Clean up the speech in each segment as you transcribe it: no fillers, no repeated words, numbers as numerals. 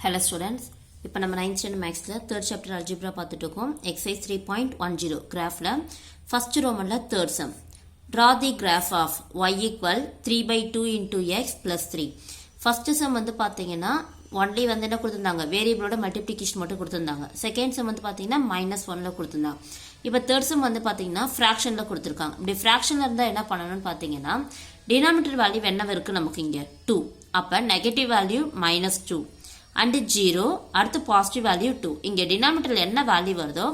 Hello students, இப்போ நம்ம 9th standard mathsல 3rd chapter algebra பார்த்துட்டு இருக்கோம். exercise 3.10 graphல first romanல third sum. Draw the graph of y equal 3 by 2 into x plus 3. First sum வந்து பார்த்தீங்கன்னா only வந்து என்ன கொடுத்திருந்தாங்க, வேரியபிளோட மல்டிப்ளிகேஷன் மட்டும் கொடுத்திருந்தாங்க. செகண்ட் சம் வந்து பார்த்தீங்கன்னா -1ல கொடுத்திருந்தாங்க. இப்போ தேர்ட் சம் வந்து பார்த்தீங்கன்னா ஃப்ராக்ஷன்ல கொடுத்திருக்காங்க. இப்படி ஃப்ராக்ஷன்ல இருந்தா என்ன பண்ணணும்னு பார்த்தீங்கன்னா டினாமினேட்டர் வேல்யூ என்ன இருக்கு நமக்கு இங்க 2. அப்ப நெகட்டிவ் வேல்யூ -2 and 0 அடுத்து பாசிட்டிவ் வேல்யூ 2. இங்க டினாமினேட்டர்ல என்ன வேல்யூ வருதோ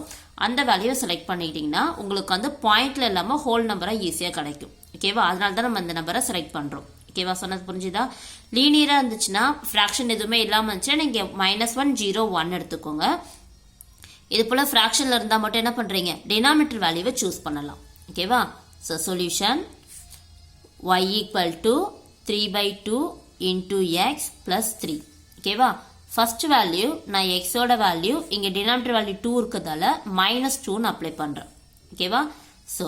அந்த வேல்யூவை செலக்ட் பண்ணிட்டீங்கன்னா உங்களுக்கு வந்து பாயிண்ட்ல இல்லாம ஹோல் நம்பரா ஈஸியா கிடைக்கும். ஓகேவா? அதனால தான் நம்ம இந்த நம்பரை செலக்ட் பண்றோம். ஓகேவா? சொன்னது புரிஞ்சுதா? லீனியரா இருந்துச்சுன்னா ஃப்ராக்ஷன் எதுவுமே இல்லாம இருந்துச்சுன்னா நீங்க -1 0 1 எடுத்துக்கோங்க. இது போல ஃப்ராக்ஷன்ல இருந்தா மட்டும் என்ன பண்றீங்க, டினாமினேட்டர் வேல்யூவை சூஸ் பண்ணலாம். ஓகேவா? So solution y equal to 3 by 2 into x plus 3. ஓகேவா? ஃபர்ஸ்ட் வேல்யூ நான் x ஓட வேல்யூ இங்க டினாமினேட்டர் வேல்யூ 2 இருக்கதால -2 ன்னு அப்ளை பண்றேன். ஓகேவா? So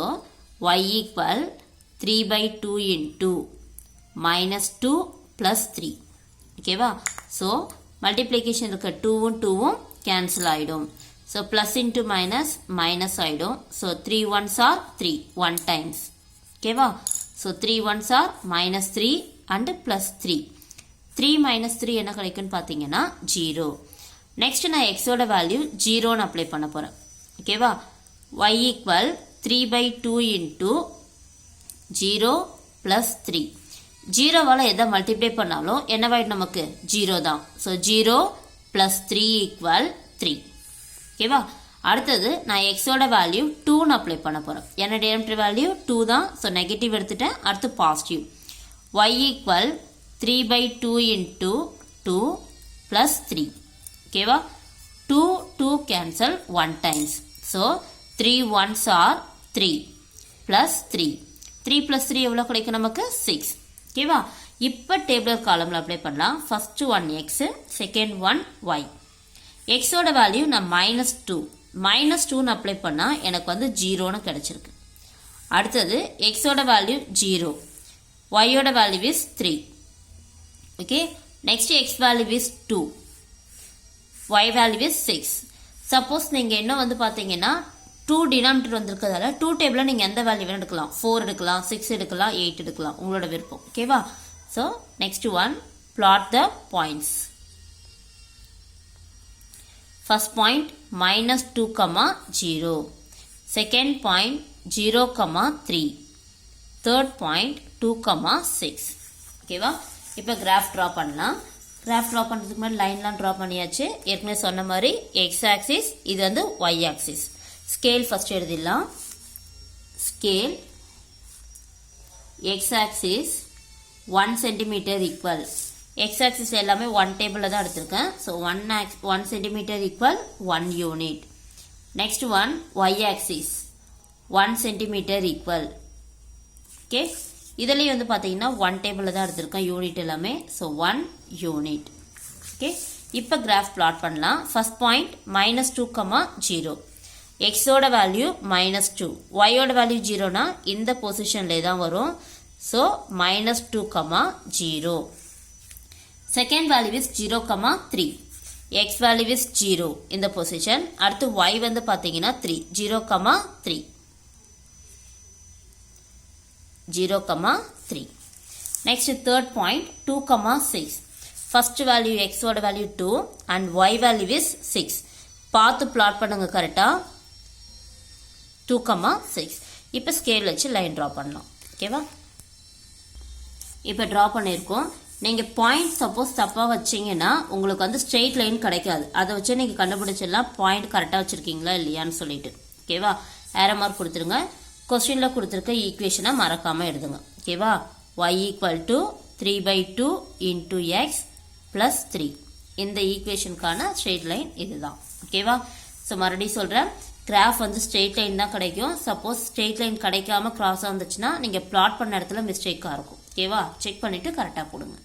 y equal 3 by 2 into -2 plus 3. ஓகேவா? சோ மல்டிப்ளிகேஷன் இருக்க 2ம் 2ம் கேன்சல் ஆயிடும். So plus into minus minus ஆயிடும். So 3 ones are 3 1 times. ஓகேவா? So 3 ones are -3 and plus 3. 3 minus 3 என்ன கிடைக்கும்னு பார்த்தீங்கன்னா 0. நெக்ஸ்ட் நான் x ஓட வேல்யூ 0 ன்னு அப்ளை பண்ண போறேன். ஓகேவா? y equal 3 by 2 into 0 plus 3. 0 வால எதை மல்டிப்ளை பண்ணாலும் என்னவாயிடும் நமக்கு 0 தான். So 0 plus 3 equal 3. ஓகேவா? அடுத்தது நான் x ஓட வேல்யூ 2 ன்னு அப்ளை பண்ண போறேன். என்ன டினாமினேட்டர் வேல்யூ 2 தான். ஸோ நெகட்டிவ் எடுத்துட்டேன். அடுத்து positive. y equal 3 by 2 into 2 plus 3. ஓகேவா? 2 2 cancel 1 times. So 3 ones are 3 plus 3. 3 plus 3 எவ்வளவு கிடைக்கும் நமக்கு 6. ஓகேவா? இப்போ டேபிளர் காலம்ல அப்ளை பண்ணலாம். First one x, second one y. x ஓட வேல்யூ நான் -2 ன்னு அப்ளை பண்ணா எனக்கு வந்து 0 ன்னு கிடைச்சிருக்கு. அடுத்தது x ஓட வேல்யூ 0, y ஓட value is 3. Okay, next x value is 2, y value is 6. Suppose நீங்க என்ன வந்து பாத்தீங்கன்னா 2 டினாமினேட்டர் வந்திருக்கிறதால 2 டேபிள்ல நீங்க எந்த வேல்யூ வேணா எடுக்கலாம். 4 எடுக்கலாம், 6 எடுக்கலாம், 8 எடுக்கலாம், உங்களோட விருப்பம். ஓகேவா? So next one, plot the points. First point -2, 0. Second point 0, 3. Third point 2, 6. ஓகேவா? இப்போ கிராஃப் ட்ரா பண்ணலாம். கிராஃப் ட்ரா பண்ணுறதுக்கு முன்னாடி லைன்லாம் ட்ரா பண்ணியாச்சு. ஏற்கனவே சொன்ன மாதிரி எக்ஸ் ஆக்சிஸ், இது வந்து ஒய் ஆக்சிஸ். ஸ்கேல் ஃபர்ஸ்ட் எழுதிடலாம். Scale X axis 1 centimetre equal. X axis எல்லாமே 1 டேபிளில் தான் எடுத்திருக்கேன். So 1 centimetre equal 1 unit. Next one Y axis 1 centimetre equal. Okay, இதுலேயும் வந்து பார்த்தீங்கன்னா 1 டேபிளில் தான் எடுத்திருக்கேன் யூனிட் எல்லாமே. So 1 unit. ஓகே, இப்போ கிராஃப் பிளாட் பண்ணலாம். First point -2, 0. எக்ஸோட வேல்யூ -2, ஒய்யோட வேல்யூ 0னா இந்த பொசிஷன்லே தான் வரும். So -2, 0. Second value is 0, 3. X value is 0 இந்த பொசிஷன். அடுத்து ஒய் வந்து பார்த்தீங்கன்னா 3, 0, 3. 0, 3. Next third point 2, 6. First value x ஓட value 2 and y value is 6. பார்த்து plot பண்ணுங்க கரெக்டா. 2, 6. இப்போ ஸ்கேல் வச்சு லைன் ட்ரா பண்ணலாம். ஓகேவா? இப்போ ட்ரா பண்ணியிருக்கோம். நீங்கள் பாயிண்ட் சப்போஸ் தப்பாக வச்சிங்கன்னா உங்களுக்கு வந்து ஸ்ட்ரெயிட் லைன் கிடைக்காது. அதை வச்சு நீங்கள் கண்டுபிடிச்சிடலாம் பாயிண்ட் கரெக்டாக வச்சுருக்கீங்களா இல்லையான்னு சொல்லிட்டு. ஓகேவா? ஏரோ மார்க் கொடுத்துருங்க. கொஸ்டின்ல கொடுத்துருக்க ஈக்குவேஷனை மறக்காம எழுதுங்க. ஓகேவா? y equal to 3 by 2 into x plus 3. இந்த ஈக்குவேஷனுக்கான ஸ்ட்ரெயிட் லைன் இதுதான். ஓகேவா? ஸோ மறுபடியும் சொல்றேன், கிராஃப் வந்து ஸ்ட்ரெயிட் லைன் தான் கிடைக்கும். சப்போஸ் ஸ்ட்ரெயிட் லைன் கிடைக்காம கிராஸாக வந்துச்சுன்னா நீங்க பிளாட் பண்ண இடத்துல மிஸ்டேக்காக இருக்கும். ஓகேவா? செக் பண்ணிட்டு கரெக்டாக போடுங்க.